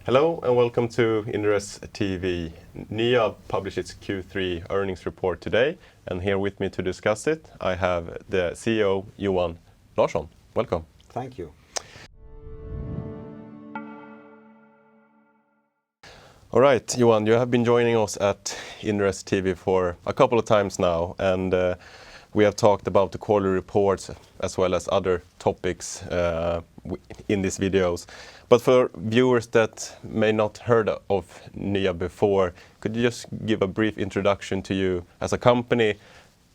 Hello and welcome to Inderes TV. NYAB published its Q3 earnings report today, and here with me to discuss it, I have the CEO Johan Larsson. Welcome. Thank you. All right, Johan, you have been joining us at Inderes TV for a couple of times now, and we have talked about the quarterly reports as well as other topics in these videos. But for viewers that may not heard of NYAB before, could you just give a brief introduction to you as a company,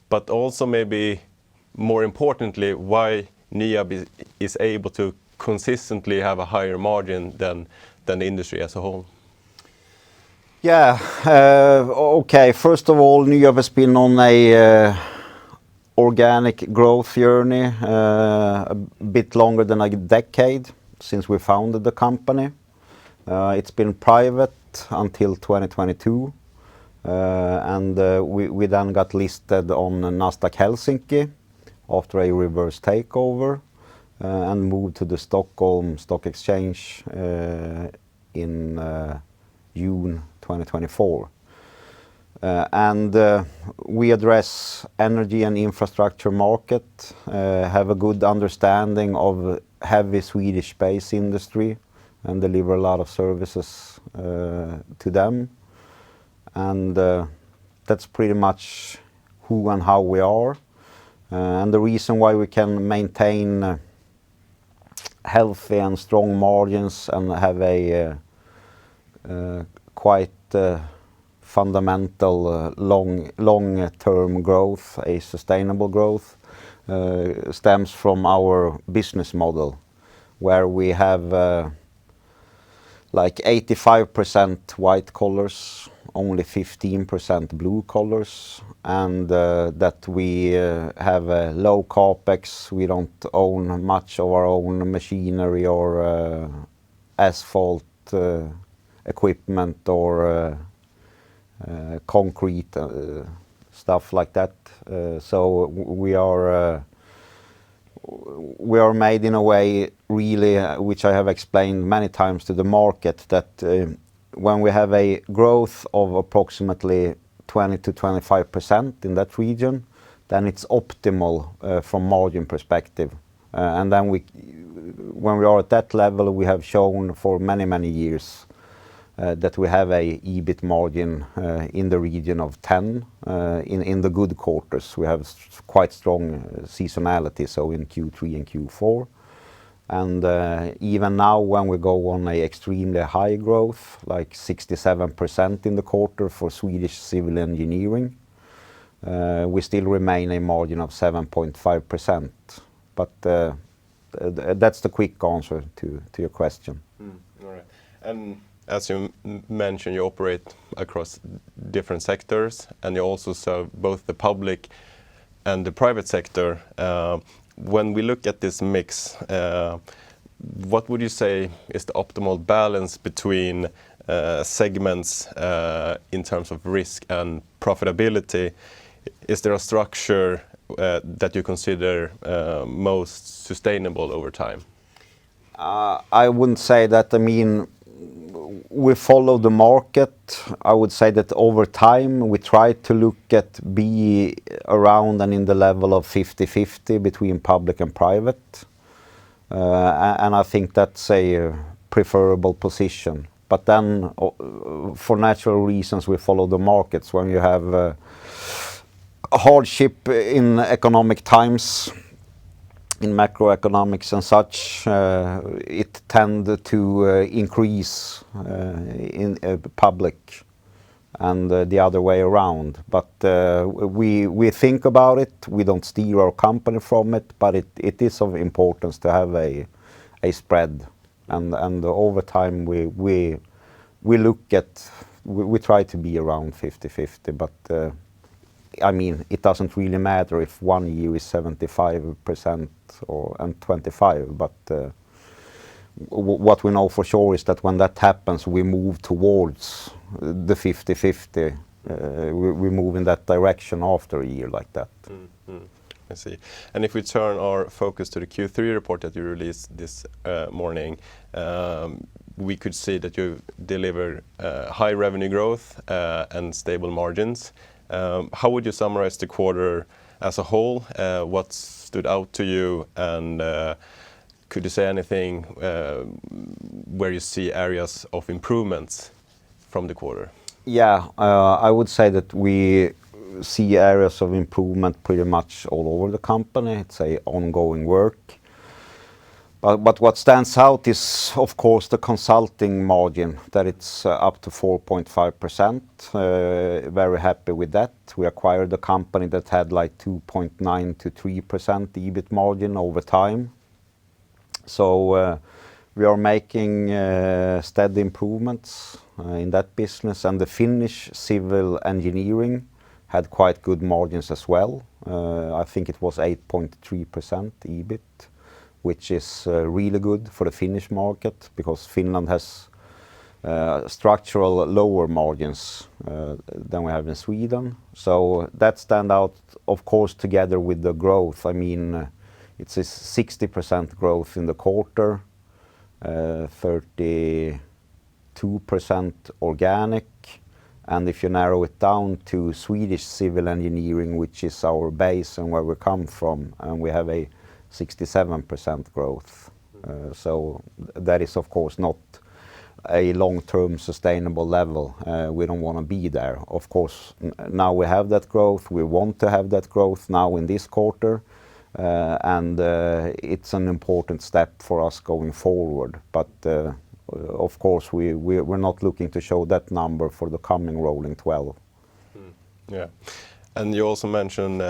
but also maybe more importantly, why NYAB is able to consistently have a higher margin than the industry as a whole? Yeah, okay. First of all, NYAB has been on a organic growth journey a bit longer than a decade since we founded the company. It's been private until 2022, and we then got listed on Nasdaq Helsinki after a reverse takeover and moved to the Stockholm Stock Exchange in June 2024. We address energy and infrastructure market, have a good understanding of heavy Swedish space industry and deliver a lot of services to them. And that's pretty much who and how we are. And the reason why we can maintain healthy and strong margins and have a quite fundamental long-term growth, a sustainable growth, stems from our business model, where we have like 85% white collars, only 15% blue collars, and that we have a low capex. We don't own much of our own machinery or asphalt equipment or concrete stuff like that. So we are made in a way, really, which I have explained many times to the market, that when we have a growth of approximately 20 to 25% in that region, then it's optimal from margin perspective. And then when we are at that level, we have shown for many years that we have a EBIT margin in the region of 10 in the good quarters. We have quite strong seasonality, so in Q3 and Q4. And even now, when we go on a extremely high growth, like 67% in the quarter for Swedish civil engineering, we still remain a margin of 7.5%. But that's the quick answer to your question. All right. And as you mentioned, you operate across different sectors, and you also serve both the public and the private sector. When we look at this mix, what would you say is the optimal balance between segments in terms of risk and profitability? Is there a structure that you consider most sustainable over time? I wouldn't say that. I mean, we follow the market. I would say that over time we try to be around and in the level of 50-50 between public and private. And I think that's a preferable position. But then for natural reasons we follow the markets. When you have a hardship in economic times, in macroeconomics and such, it tend to increase in public and the other way around. But we think about it. We don't steer our company from it, but it is of importance to have a spread. And over time we try to be around 50-50, but I mean, it doesn't really matter if one year is 75% and 25%, but what we know for sure is that when that happens, we move towards the 50-50. We move in that direction after a year like that. I see. And if we turn our focus to the Q3 report that you released this morning, we could see that you deliver high revenue growth and stable margins. How would you summarize the quarter as a whole? What stood out to you, and could you say anything where you see areas of improvements from the quarter? Yeah, I would say that we see areas of improvement pretty much all over the company. It's a ongoing work. But what stands out is, of course, the consulting margin, that it's up to 4.5%. Very happy with that. We acquired a company that had like 2.9 to 3% EBIT margin over time. So we are making steady improvements in that business, and the Finnish civil engineering had quite good margins as well. I think it was 8.3% EBIT, which is really good for the Finnish market, because Finland has structural lower margins than we have in Sweden. So that stand out, of course, together with the growth. I mean, it's a 60% growth in the quarter, 32% organic. And if you narrow it down to Swedish civil engineering, which is our base and where we come from, and we have a 67% growth. So that is, of course, not a long-term sustainable level. We don't want to be there. Of course, now we have that growth. We want to have that growth now in this quarter. And it's an important step for us going forward. But of course, we're not looking to show that number for the coming rolling 12. Yeah. And you also mentioned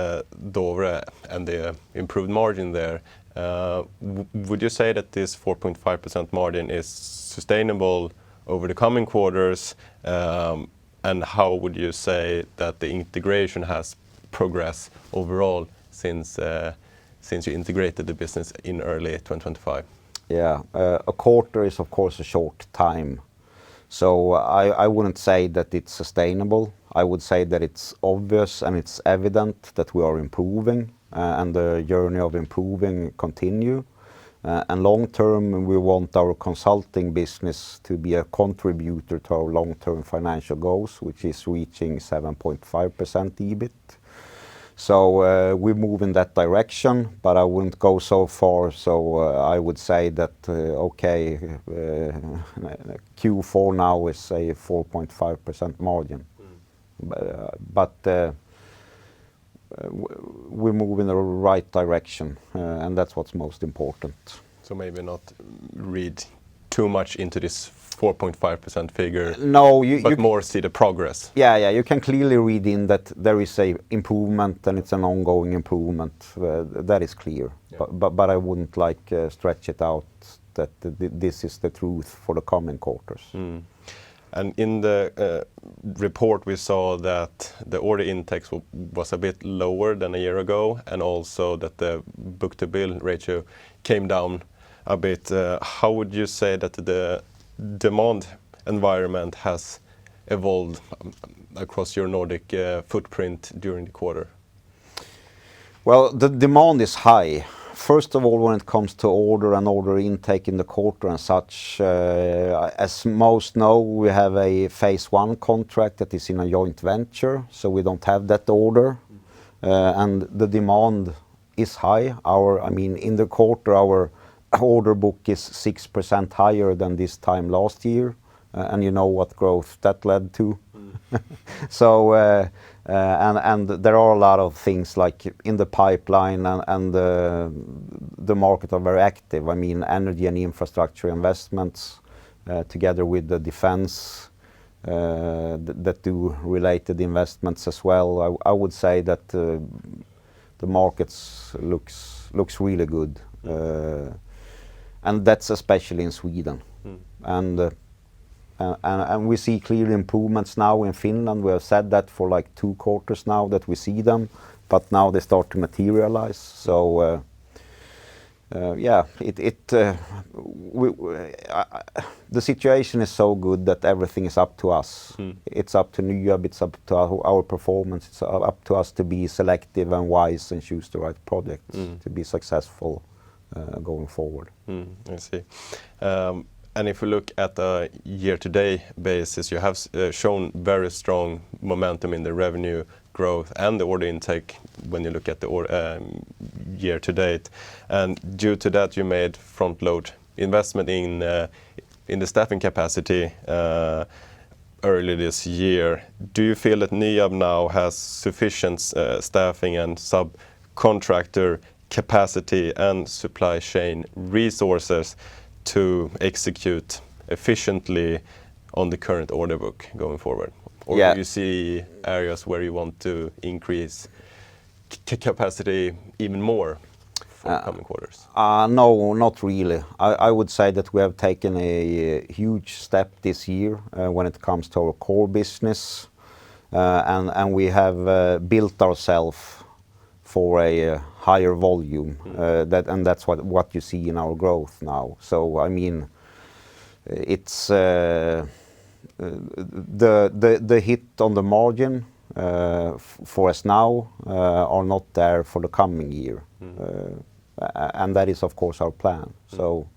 Dovre and the improved margin there. Would you say that this 4.5% margin is sustainable over the coming quarters? And how would you say that the integration has progressed overall since you integrated the business in early 2025? Yeah, a quarter is, of course, a short time. So I wouldn't say that it's sustainable. I would say that it's obvious and it's evident that we are improving, and the journey of improving continue. And long term, we want our consulting business to be a contributor to our long-term financial goals, which is reaching 7.5% EBIT. So we move in that direction, but I wouldn't go so far. So I would say that, okay, Q4 now is a 4.5% margin. But we move in the right direction, and that's what's most important. So maybe not read too much into this 4.5% figure. No, but more see the progress. Yeah, you can clearly read in that there is a improvement, and it's an ongoing improvement. That is clear. Yeah. But I wouldn't like stretch it out that this is the truth for the coming quarters. And in the report, we saw that the order intake was a bit lower than a year ago, and also that the book-to-bill ratio came down a bit. How would you say that the demand environment has evolved across your Nordic footprint during the quarter? Well, the demand is high. First of all, when it comes to order and order intake in the quarter and such, as most know, we have a phase 1 contract that is in a joint venture, so we don't have that order. And the demand is high. In the quarter, our order book is 6% higher than this time last year, and you know what growth that led to. So and there are a lot of things like in the pipeline, and the market are very active. I mean, energy and infrastructure investments together with the defense that do related investments as well. I would say that the markets looks really good. And that's especially in Sweden. And we see clear improvements now in Finland. We have said that for like 2 quarters now that we see them, but now they start to materialize. So the situation is so good that everything is up to us. It's up to NYAB, it's up to our performance, it's up to us to be selective and wise and choose the right projects to be successful going forward. I see. And if we look at a year-to-date basis, you have shown very strong momentum in the revenue growth and the order intake when you look at the year-to-date. And due to that, you made front-load investment in the staffing capacity early this year. Do you feel that NYAB now has sufficient staffing and subcontractor capacity and supply chain resources to execute efficiently on the current order book going forward? Or do you see areas where you want to increase capacity even more for the coming quarters? No, not really. I would say that we have taken a huge step this year when it comes to our core business, and we have built ourselves for a higher volume, and that's what you see in our growth now. So I mean, it's the hit on the margin for us now are not there for the coming year, and that is of course our plan. So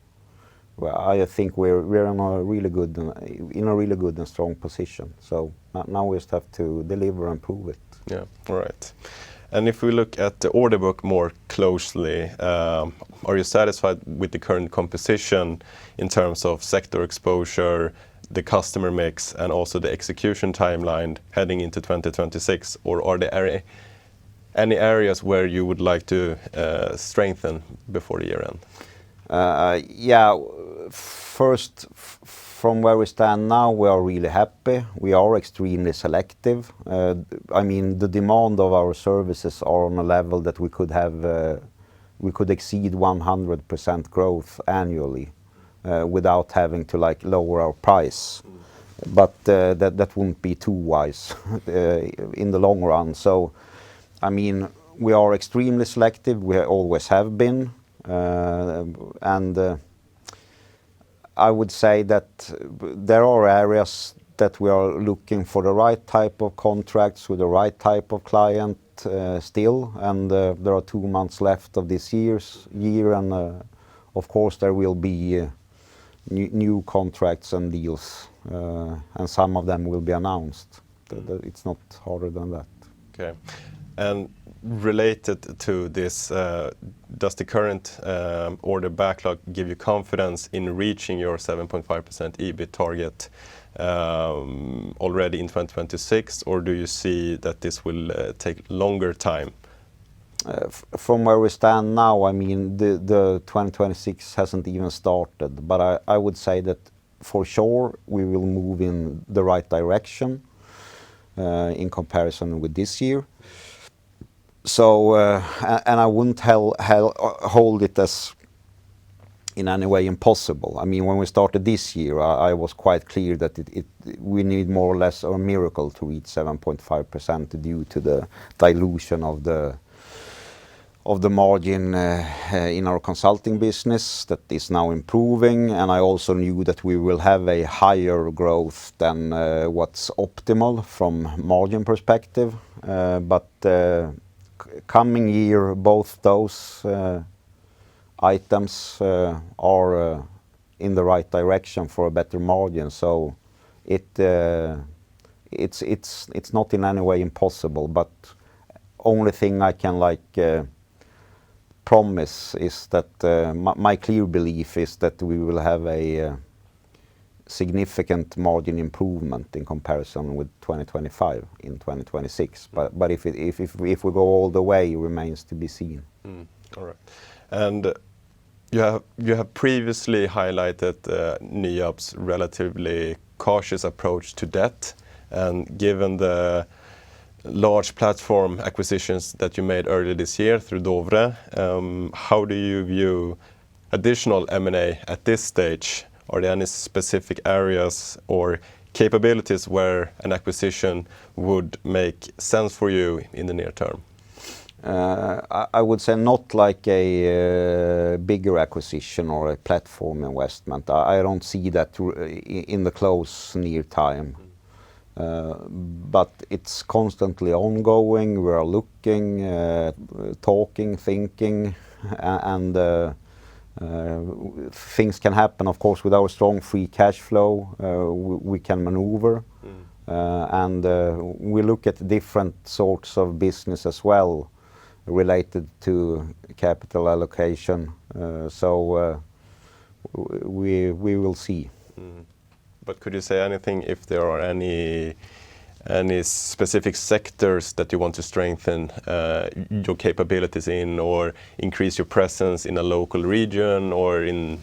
I think we're in a really good and strong position. So now we just have to deliver and prove it. Yeah, all right. And if we look at the order book more closely, are you satisfied with the current composition in terms of sector exposure, the customer mix, and also the execution timeline heading into 2026? Or are there any areas where you would like to strengthen before the year end? First, from where we stand now, we are really happy. We are extremely selective. I mean, the demand of our services are on a level that we could exceed 100% growth annually without having to lower our price. But that wouldn't be too wise in the long run. So, I mean, we are extremely selective. We always have been, and I would say that there are areas that we are looking for the right type of contracts with the right type of client still, and there are 2 months left of this year, and of course there will be new contracts and deals, and some of them will be announced. It's not harder than that. Okay. And related to this, does the current order backlog give you confidence in reaching your 7.5% EBIT target already in 2026, or do you see that this will take longer time? From where we stand now, I mean, the 2026 hasn't even started, but I would say that for sure we will move in the right direction in comparison with this year. So, and I wouldn't hold it as in any way impossible. I mean, when we started this year, I was quite clear that we need more or less a miracle to reach 7.5% due to the dilution of the margin in our consulting business that is now improving, and I also knew that we will have a higher growth than what's optimal from margin perspective. But coming year, both those items are in the right direction for a better margin. So it's not in any way impossible, but only thing I can promise is that my clear belief is that we will have a significant margin improvement in comparison with 2025 in 2026. But if we go all the way, it remains to be seen. All right. And you have previously highlighted NYAB's relatively cautious approach to debt, and given the large platform acquisitions that you made earlier this year through Dovre, how do you view additional M&A at this stage? Are there any specific areas or capabilities where an acquisition would make sense for you in the near term? I would say not like a bigger acquisition or a platform investment. I don't see that in the close near time. But it's constantly ongoing. We are looking, talking, thinking, and Things can happen, of course, with our strong free cash flow. We can maneuver, and we look at different sorts of business as well related to capital allocation. We will see. But could you say anything if there are any specific sectors that you want to strengthen your capabilities in, or increase your presence in a local region or in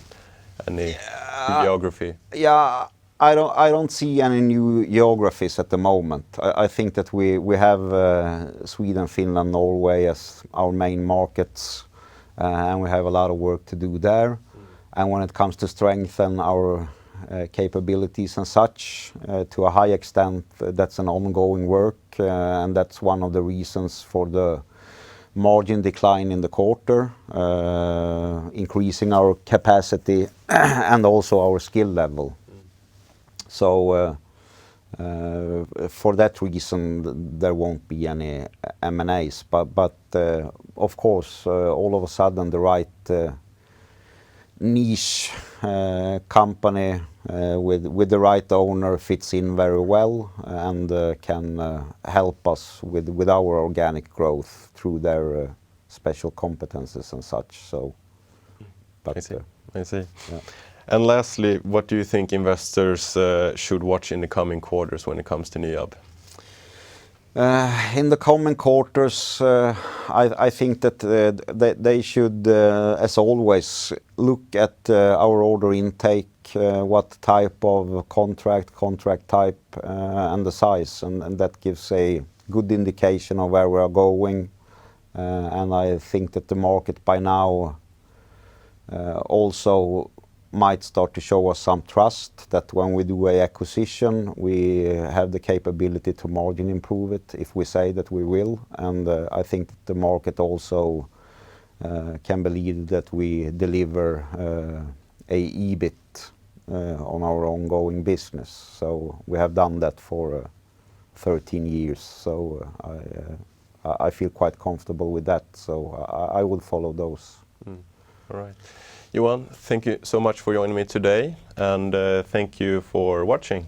any geography? Yeah, I don't see any new geographies at the moment. I think that we have Sweden, Finland, Norway as our main markets, and we have a lot of work to do there. And when it comes to strengthen our capabilities and such, to a high extent, that's an ongoing work, and that's one of the reasons for the margin decline in the quarter, increasing our capacity and also our skill level. So for that reason, there won't be any M&As. But of course, all of a sudden, the right niche company with the right owner fits in very well and can help us with our organic growth through their special competences and such. So, but, I see. Yeah. And lastly, what do you think investors should watch in the coming quarters when it comes to NYAB? In the coming quarters, I think that they should, as always, look at our order intake, what type of contract type, and the size, and that gives a good indication of where we are going. And I think that the market by now also might start to show us some trust that when we do an acquisition, we have the capability to margin improve it if we say that we will. And I think that the market also can believe that we deliver a EBIT on our ongoing business. So we have done that for 13 years. So I feel quite comfortable with that. So I would follow those. All right. Johan, thank you so much for joining me today, and thank you for watching.